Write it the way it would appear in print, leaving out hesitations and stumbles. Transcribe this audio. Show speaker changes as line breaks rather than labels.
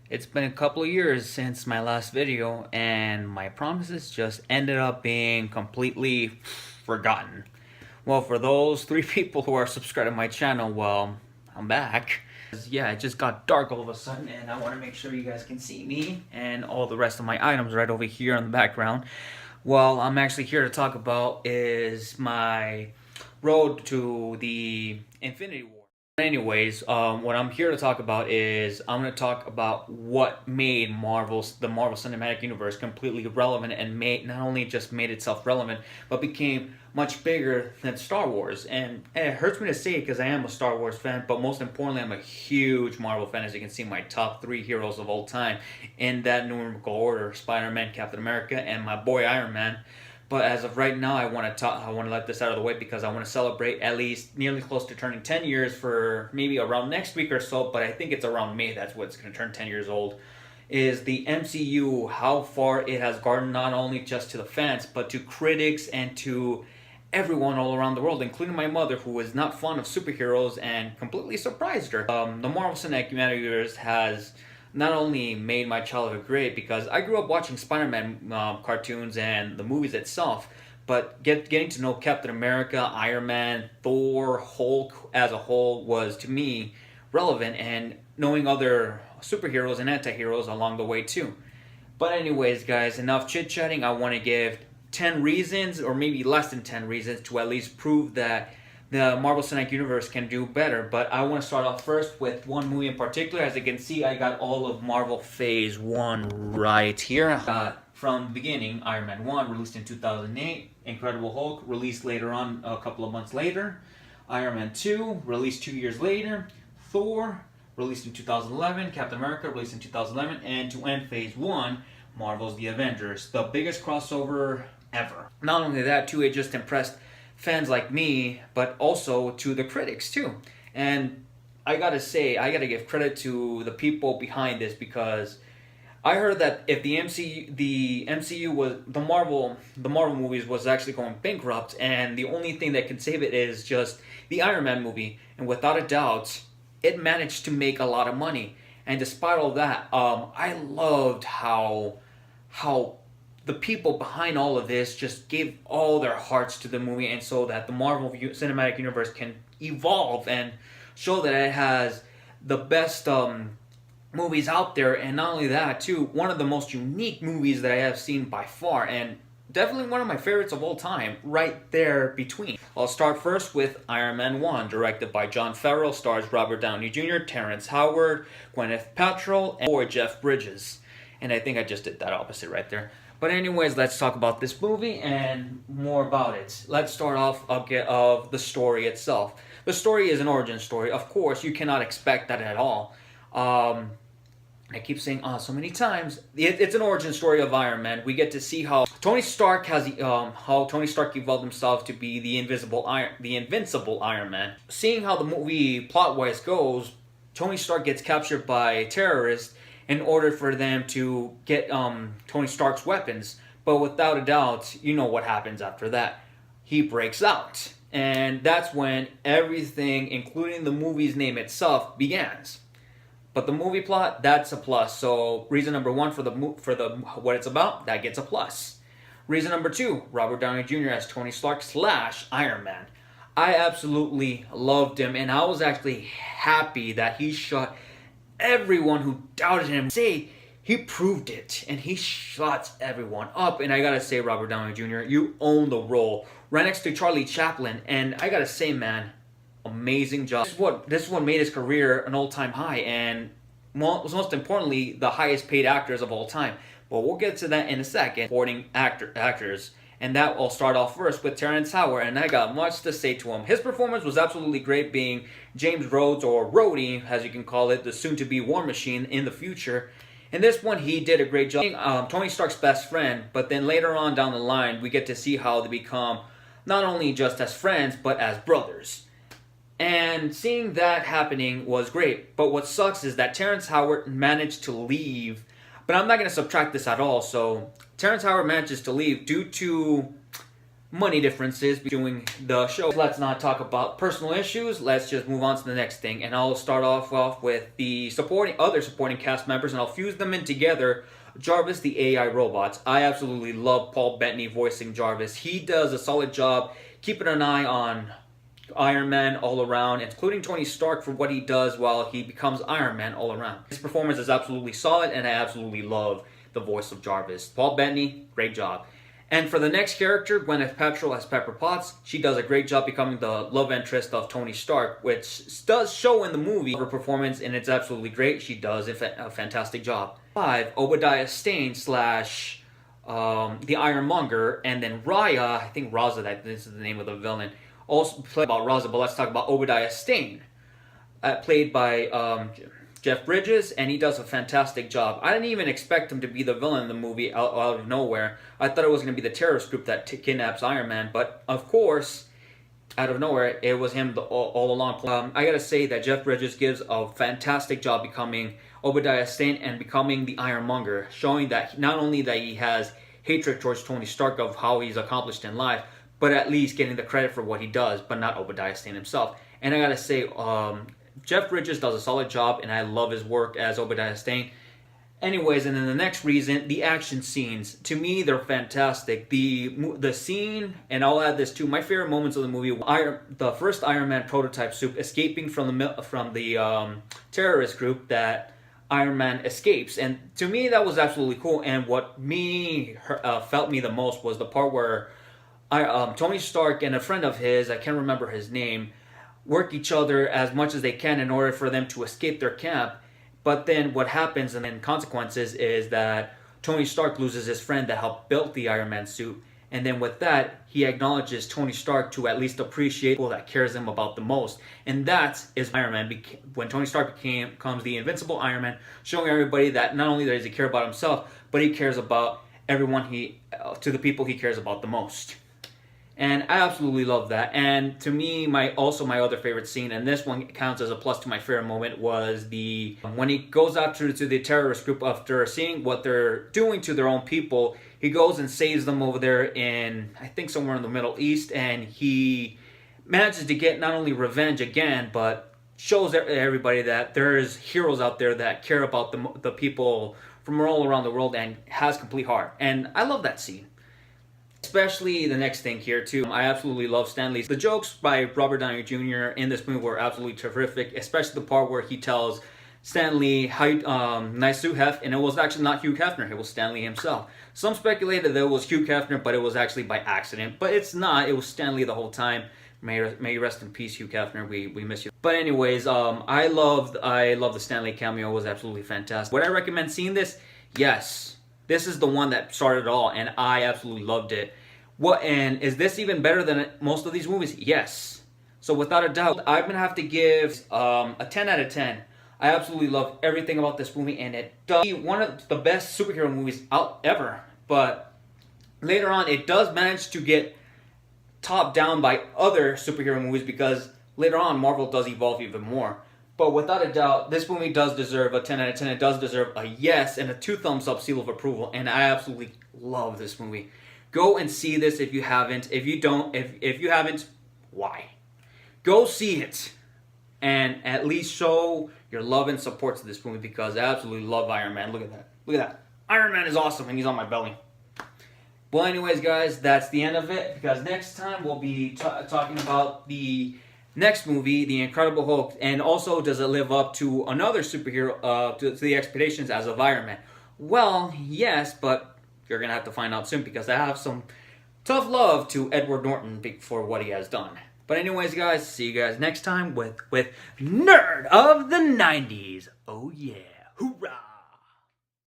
It's been a couple of years since my last video, and my promises just ended up being completely forgotten. Well, for those three people who are subscribed to my channel, well, I'm back. Yeah, it just got dark all of a sudden, and I want to make sure you guys can see me and all the rest of my items right over here in the background. Well, I'm actually here to talk about is my road to the Infinity War. Anyways, what I'm here to talk about is I'm going to talk about what made the Marvel Cinematic Universe completely relevant and made not only just made itself relevant, but became much bigger than Star Wars. And it hurts me to say it because I am a Star Wars fan, but most importantly, I'm a huge Marvel fan. As you can see, my top three heroes of all time in that numerical order: Spider-Man, Captain America, and my boy Iron Man. But as of right now, I want to let this out of the way because I want to celebrate at least nearly close to turning 10 years for maybe around next week or so, but I think it's around May that's what it's going to turn 10 years old. Is the MCU, how far it has garnered not only just to the fans, but to critics and to everyone all around the world, including my mother, who is not fond of superheroes and completely surprised her. The Marvel Cinematic Universe has not only made my childhood great because I grew up watching Spider-Man cartoons and the movies itself, but getting to know Captain America, Iron Man, Thor, Hulk as a whole was to me relevant, and knowing other superheroes and anti-heroes along the way too. But anyways, guys, enough chit-chatting. I want to give 10 reasons, or maybe less than 10 reasons, to at least prove that the Marvel Cinematic Universe can do better. But I want to start off first with one movie in particular. As you can see, I got all of Marvel Phase 1 right here. From the beginning, Iron Man 1, released in 2008. Incredible Hulk, released later on, a couple of months later. Iron Man 2, released 2 years later. Thor, released in 2011. Captain America, released in 2011. And to end Phase 1, Marvel's The Avengers, the biggest crossover ever. Not only that, too, it just impressed fans like me, but also to the critics too. And I gotta say, I gotta give credit to the people behind this, because I heard that if the MCU was the Marvel movies was actually going bankrupt, and the only thing that can save it is just the Iron Man movie, and without a doubt, it managed to make a lot of money. And despite all that, I loved how the people behind all of this just gave all their hearts to the movie, and so that the Marvel Cinematic Universe can evolve and show that it has the best movies out there. And not only that, too, one of the most unique movies that I have seen by far, and definitely one of my favorites of all time, right there between. I'll start first with Iron Man 1, directed by Jon Favreau, stars Robert Downey Jr., Terrence Howard, Gwyneth Paltrow, and Jeff Bridges. And I think I just did that opposite right there. But anyways, let's talk about this movie and more about it. Let's start off of the story itself. The story is an origin story. Of course, you cannot expect that at all. I keep saying so many times. It's an origin story of Iron Man. We get to see how Tony Stark evolved himself to be the invincible Iron Man. Seeing how the movie plot-wise goes, Tony Stark gets captured by terrorists in order for them to get Tony Stark's weapons. But without a doubt, you know what happens after that. He breaks out. And that's when everything, including the movie's name itself, begins. But the movie plot, that's a plus. So reason number one for the what it's about, that gets a plus. Reason number two, Robert Downey Jr. as Tony Stark / Iron Man. I absolutely loved him, and I was actually happy that he shot everyone who doubted him. Say, he proved it, and he shuts everyone up. And I gotta say, Robert Downey Jr., you own the role. Right next to Charlie Chaplin, and I gotta say, man, amazing job. This is what made his career an all-time high, and most importantly, the highest paid actors of all time. But we'll get to that in a second. Supporting actors. And that will start off first with Terrence Howard, and I got much to say to him. His performance was absolutely great, being James Rhodes, or Rhodey, as you can call it, the soon-to-be War Machine in the future. In this one, he did a great job being Tony Stark's best friend, but then later on down the line, we get to see how they become not only just as friends, but as brothers. And seeing that happening was great, but what sucks is that Terrence Howard managed to leave. But I'm not going to subtract this at all, so Terrence Howard manages to leave due to money differences between the show. Let's not talk about personal issues. Let's just move on to the next thing. And I'll start off with the other supporting cast members, and I'll fuse them in together. Jarvis, the AI robots. I absolutely love Paul Bettany voicing Jarvis. He does a solid job keeping an eye on Iron Man all around, including Tony Stark for what he does while he becomes Iron Man all around. His performance is absolutely solid, and I absolutely love the voice of Jarvis. Paul Bettany, great job. And for the next character, Gwyneth Paltrow as Pepper Potts, she does a great job becoming the love interest of Tony Stark, which does show in the movie. Her performance, and it's absolutely great. She does a fantastic job. 5, Obadiah Stane slash the Ironmonger, and then Raya, I think Raza, this is the name of the villain, also played about Raza, but let's talk about Obadiah Stane, played by Jeff Bridges, and he does a fantastic job. I didn't even expect him to be the villain in the movie out of nowhere. I thought it was going to be the terrorist group that kidnaps Iron Man, but of course, out of nowhere, it was him all along. I gotta say that Jeff Bridges gives a fantastic job becoming Obadiah Stane and becoming the Ironmonger, showing that not only that he has hatred towards Tony Stark of how he's accomplished in life, but at least getting the credit for what he does, but not Obadiah Stane himself. And I gotta say, Jeff Bridges does a solid job, and I love his work as Obadiah Stane. Anyways, and then the next reason, the action scenes. To me, they're fantastic. The scene, and I'll add this too, my favorite moments of the movie, the first Iron Man prototype suit escaping from the terrorist group that Iron Man escapes. And to me, that was absolutely cool. And what felt me the most was the part where Tony Stark and a friend of his, I can't remember his name, work each other as much as they can in order for them to escape their camp. But then what happens, and then consequences, is that Tony Stark loses his friend that helped build the Iron Man suit. And then with that, he acknowledges Tony Stark to at least appreciate people that cares him about the most. And that is Iron Man, when Tony Stark becomes the invincible Iron Man, showing everybody that not only does he care about himself, but he cares about everyone to the people he cares about the most. And I absolutely love that. And to me, my other favorite scene, and this one counts as a plus to my favorite moment, was when he goes after to the terrorist group after seeing what they're doing to their own people. He goes and saves them over there in, I think, somewhere in the Middle East, and he manages to get not only revenge again, but shows everybody that there's heroes out there that care about the people from all around the world and has complete heart. And I love that scene. Especially the next thing here too. I absolutely love Stan Lee. The jokes by Robert Downey Jr. in this movie were absolutely terrific, especially the part where he tells Stan Lee, how nice to have, and it was actually not Hugh Hefner, it was Stan Lee himself. Some speculated that it was Hugh Hefner, but it was actually by accident. But it's not, it was Stan Lee the whole time. May you rest in peace, Hugh Hefner. We miss you. But anyways, I love the Stan Lee cameo. It was absolutely fantastic. Would I recommend seeing this? Yes. This is the one that started it all, and I absolutely loved it. And is this even better than most of these movies? Yes. So without a doubt, I'm going to have to give a 10 out of 10. I absolutely love everything about this movie, and it does be one of the best superhero movies out ever. But later on, it does manage to get topped down by other superhero movies, because later on, Marvel does evolve even more. But without a doubt, this movie does deserve a 10 out of 10. It does deserve a yes and a 2 thumbs up seal of approval. And I absolutely love this movie. Go and see this if you haven't. If you haven't, why? Go see it. And at least show your love and support to this movie, because I absolutely love Iron Man. Look at that. Look at that. Iron Man is awesome, and he's on my belly. Well, anyways, guys, that's the end of it. Because next time we'll be talking about the next movie, The Incredible Hulk, and also does it live up to another superhero, to the expectations as of Iron Man? Well, yes, but you're going to have to find out soon, because I have some tough love to Edward Norton for what he has done. But anyways, guys, see you guys next time with Nerd of the 90s. Oh yeah, hoorah!